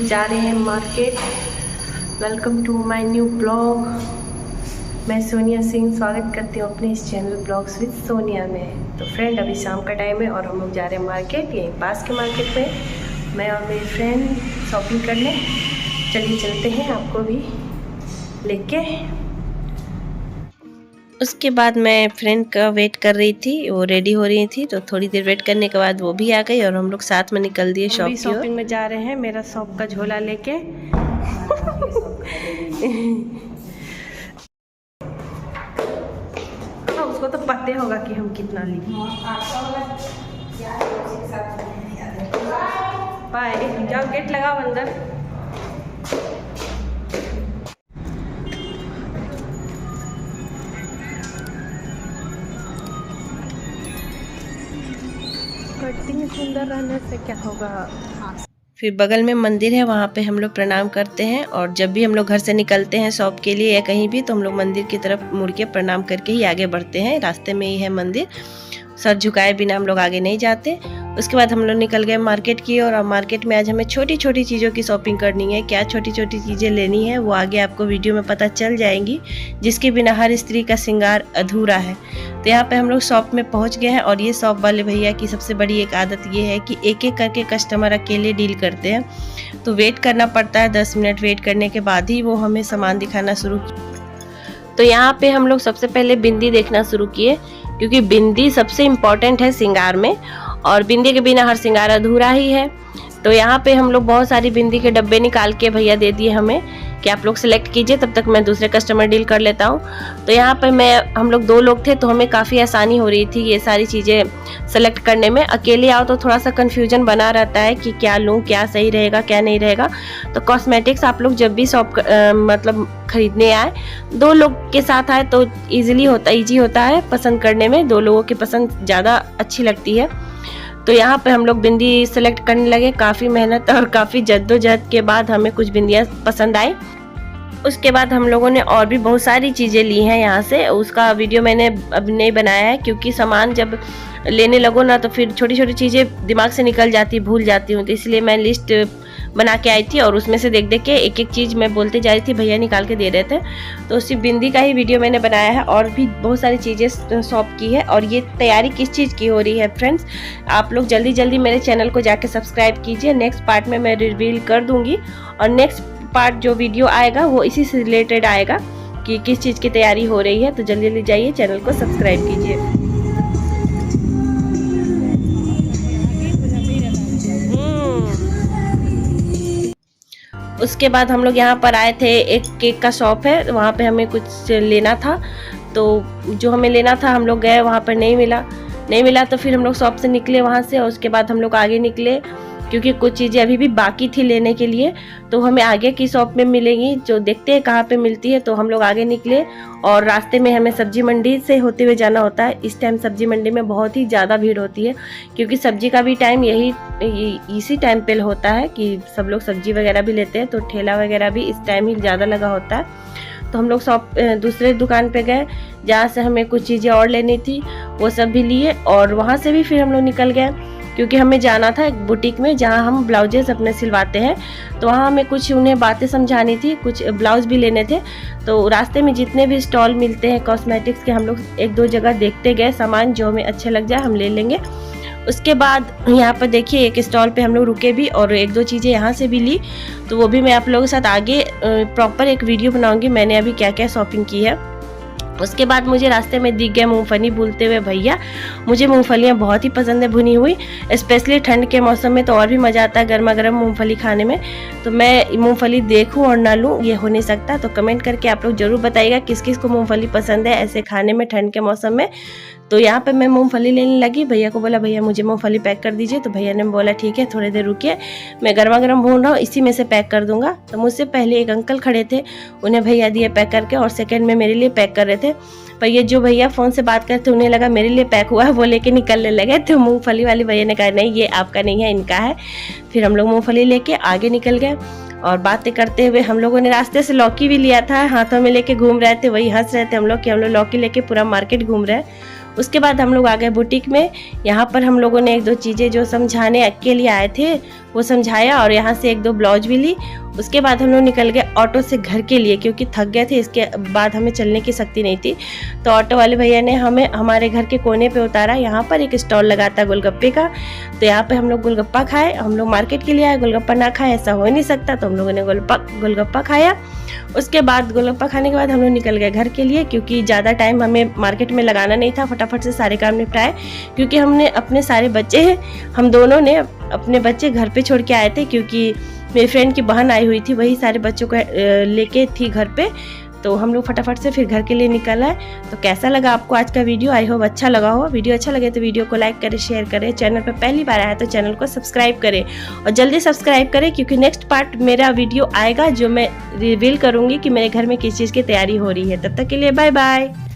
जा रहे हैं market. Welcome to my new blog. मैं सोनिया सिंह स्वागत करती हूँ अपने इस चैनल ब्लॉग्स विद सोनिया में। तो फ्रेंड अभी शाम का टाइम है और हम लोग जा रहे हैं मार्केट, यहीं पास के मार्केट में। मैं और मेरी फ्रेंड शॉपिंग करने। चलिए चलते हैं, आपको भी लेके। उसके बाद मैं फ्रेंड का वेट कर रही थी, वो रेडी हो रही थी, तो थोड़ी देर वेट करने के बाद वो भी आ गई और हम लोग साथ में निकल दिए शॉपिंग में जा रहे हैं। मेरा शॉप का झोला लेके उसको तो पता होगा कि हम कितना लिए। बाय, जाओ गेट लगाओ अंदर। सुंदर रहने से क्या होगा। फिर बगल में मंदिर है, वहाँ पे हम लोग प्रणाम करते हैं और जब भी हम लोग घर से निकलते हैं शॉप के लिए या कहीं भी, तो हम लोग मंदिर की तरफ मुड़ के प्रणाम करके ही आगे बढ़ते हैं। रास्ते में ही है मंदिर, सर झुकाए बिना हम लोग आगे नहीं जाते। उसके बाद हम लोग निकल गए मार्केट की और मार्केट में आज हमें छोटी छोटी चीज़ों की शॉपिंग करनी है। क्या छोटी छोटी चीज़ें लेनी है वो आगे आपको वीडियो में पता चल जाएंगी, जिसके बिना हर स्त्री का श्रृंगार अधूरा है। तो यहाँ पे हम लोग शॉप में पहुँच गए हैं और ये शॉप वाले भैया की सबसे बड़ी एक आदत ये है कि एक एक करके कस्टमर अकेले डील करते हैं, तो वेट करना पड़ता है। 10 मिनट वेट करने के बाद ही वो हमें सामान दिखाना शुरू किया। तो यहाँ पे हम लोग सबसे पहले बिंदी देखना शुरू किए, क्योंकि बिंदी सबसे इम्पॉर्टेंट है श्रृंगार में और बिंदी के बिना हर श्रृंगार अधूरा ही है। तो यहाँ पे हम लोग बहुत सारी बिंदी के डब्बे निकाल के भैया दे दिए हमें कि आप लोग सेलेक्ट कीजिए, तब तक मैं दूसरे कस्टमर डील कर लेता हूँ। तो यहाँ पे हम लोग 2 लोग थे, तो हमें काफ़ी आसानी हो रही थी ये सारी चीज़ें सेलेक्ट करने में। अकेले आओ तो थोड़ा सा कन्फ्यूजन बना रहता है कि क्या लूँ, क्या सही रहेगा, क्या नहीं रहेगा। तो कॉस्मेटिक्स आप लोग जब भी शॉप मतलब खरीदने आए, 2 लोग के साथ आए तो ईजी होता है पसंद करने में। 2 लोगों की पसंद ज़्यादा अच्छी लगती है। तो यहाँ पे हम लोग बिंदी सेलेक्ट करने लगे। काफ़ी मेहनत और काफ़ी जद्दोजहद के बाद हमें कुछ बिंदियाँ पसंद आई। उसके बाद हम लोगों ने और भी बहुत सारी चीज़ें ली हैं यहाँ से। उसका वीडियो मैंने अभी नहीं बनाया है, क्योंकि सामान जब लेने लगो ना तो फिर छोटी छोटी चीज़ें दिमाग से निकल जाती, भूल जाती हूँ। तो इसलिए मैं लिस्ट बना के आई थी और उसमें से देख देख के एक एक चीज़ मैं बोलते जा रही थी, भैया निकाल के दे रहे थे। तो उसी बिंदी का ही वीडियो मैंने बनाया है और भी बहुत सारी चीज़ें शॉप की है। और ये तैयारी किस चीज़ की हो रही है फ्रेंड्स, आप लोग जल्दी जल्दी मेरे चैनल को जाके सब्सक्राइब कीजिए। नेक्स्ट पार्ट में मैं रिवील कर दूँगी और नेक्स्ट पार्ट जो वीडियो आएगा वो इसी से रिलेटेड आएगा कि किस चीज़ की तैयारी हो रही है। तो जल्दी जल्दी जाइए, चैनल को सब्सक्राइब कीजिए। उसके बाद हम लोग यहाँ पर आए थे, एक केक का शॉप है, वहाँ पे हमें कुछ लेना था। तो जो हमें लेना था हम लोग गए, वहाँ पर नहीं मिला तो फिर हम लोग शॉप से निकले वहाँ से। और उसके बाद हम लोग आगे निकले, क्योंकि कुछ चीज़ें अभी भी बाकी थी लेने के लिए, तो हमें आगे की शॉप में मिलेंगी, जो देखते हैं कहाँ पे मिलती है। तो हम लोग आगे निकले और रास्ते में हमें सब्जी मंडी से होते हुए जाना होता है। इस टाइम सब्जी मंडी में बहुत ही ज़्यादा भीड़ होती है, क्योंकि सब्जी का भी टाइम इसी टाइम पे होता है कि सब लोग सब्जी वगैरह भी लेते हैं, तो ठेला वगैरह भी इस टाइम ही ज़्यादा लगा होता है। तो हम लोग शॉप दूसरे दुकान पे गए जहाँ से हमें कुछ चीज़ें और लेनी थी, वो सब भी लिए और वहाँ से भी फिर हम लोग निकल गए, क्योंकि हमें जाना था एक बुटीक में जहाँ हम ब्लाउजेस अपने सिलवाते हैं। तो वहाँ हमें कुछ उन्हें बातें समझानी थी, कुछ ब्लाउज भी लेने थे। तो रास्ते में जितने भी स्टॉल मिलते हैं कॉस्मेटिक्स के, हम लोग 1-2 जगह देखते गए, सामान जो हमें अच्छे लग जाए हम ले लेंगे। उसके बाद यहाँ पर देखिए एक स्टॉल पे हम लोग रुके भी और 1-2 चीज़ें यहाँ से भी ली, तो वो भी मैं आप लोगों के साथ आगे प्रॉपर एक वीडियो बनाऊँगी मैंने अभी क्या क्या शॉपिंग की है। उसके बाद मुझे रास्ते में दिख गए मूंगफली भूनते हुए भैया। मुझे मूंगफलियाँ बहुत ही पसंद है भुनी हुई, स्पेशली ठंड के मौसम में तो और भी मज़ा आता है गर्मा गर्म मूंगफली खाने में। तो मैं मूंगफली देखूं और ना लूं ये हो नहीं सकता। तो कमेंट करके आप लोग ज़रूर बताइएगा किस किस को मूंगफली पसंद है ऐसे खाने में ठंड के मौसम में। तो यहाँ पे मैं मूंगफली लेने लगी, भैया को बोला भैया मुझे मूंगफली पैक कर दीजिए। तो भैया ने बोला ठीक है थोड़ी देर रुकिए, मैं गर्मा गर्म भून रहा हूँ, इसी में से पैक कर दूंगा। तो मुझसे पहले एक अंकल खड़े थे, उन्हें भैया दिए पैक करके और सेकंड में मेरे लिए पैक कर रहे थे। पर ये जो भैया फ़ोन से बात करते उन्हें लगा मेरे लिए पैक हुआ है, वो लेके निकलने लगे। तो मूंगफली वाले भैया ने कहा नहीं ये आपका नहीं है, इनका है। फिर हम लोग मूंगफली लेके आगे निकल गए और बातें करते हुए हम लोगों ने रास्ते से लौकी भी लिया था, हाथों में लेके घूम रहे थे, वही हंस रहे थे हम लोग कि हम लोग लौकी लेके पूरा मार्केट घूम रहे हैं। उसके बाद हम लोग आ गए बुटीक में। यहाँ पर हम लोगों ने एक दो चीज़ें जो समझाने के लिए आए थे वो समझाया और यहाँ से एक दो ब्लाउज भी ली। उसके बाद हम लोग निकल गए ऑटो से घर के लिए, क्योंकि थक गए थे, इसके बाद हमें चलने की शक्ति नहीं थी। तो ऑटो वाले भैया ने हमें हमारे घर के कोने पे उतारा। यहाँ पर एक स्टॉल लगा था गोलगप्पे का, तो यहाँ पे हम लोग गोलगप्पा खाए। हम लोग मार्केट के लिए आए, गोलगप्पा ना खाए ऐसा हो ही नहीं सकता, तो हम लोगों ने गोलगप्पा खाया। उसके बाद गोलगप्पा खाने के बाद हम लोग निकल गए घर के लिए, क्योंकि ज़्यादा टाइम हमें मार्केट में लगाना नहीं था, फटाफट से सारे काम निपटाए। क्योंकि हमने अपने सारे बच्चे हैं, हम दोनों ने अपने बच्चे घर पे छोड़ के आए थे, क्योंकि मेरी फ्रेंड की बहन आई हुई थी, वही सारे बच्चों को लेके थी घर पे। तो हम लोग फटाफट से फिर घर के लिए निकल आए। तो कैसा लगा आपको आज का वीडियो? आई होप अच्छा लगा हो। वीडियो अच्छा लगे तो वीडियो को लाइक करें, शेयर करें। चैनल पर पहली बार आया तो चैनल को सब्सक्राइब करें और जल्दी सब्सक्राइब करें, क्योंकि नेक्स्ट पार्ट मेरा वीडियो आएगा जो मैं रिवील करूँगी कि मेरे घर में किस चीज़ की तैयारी हो रही है। तब तक के लिए बाय बाय।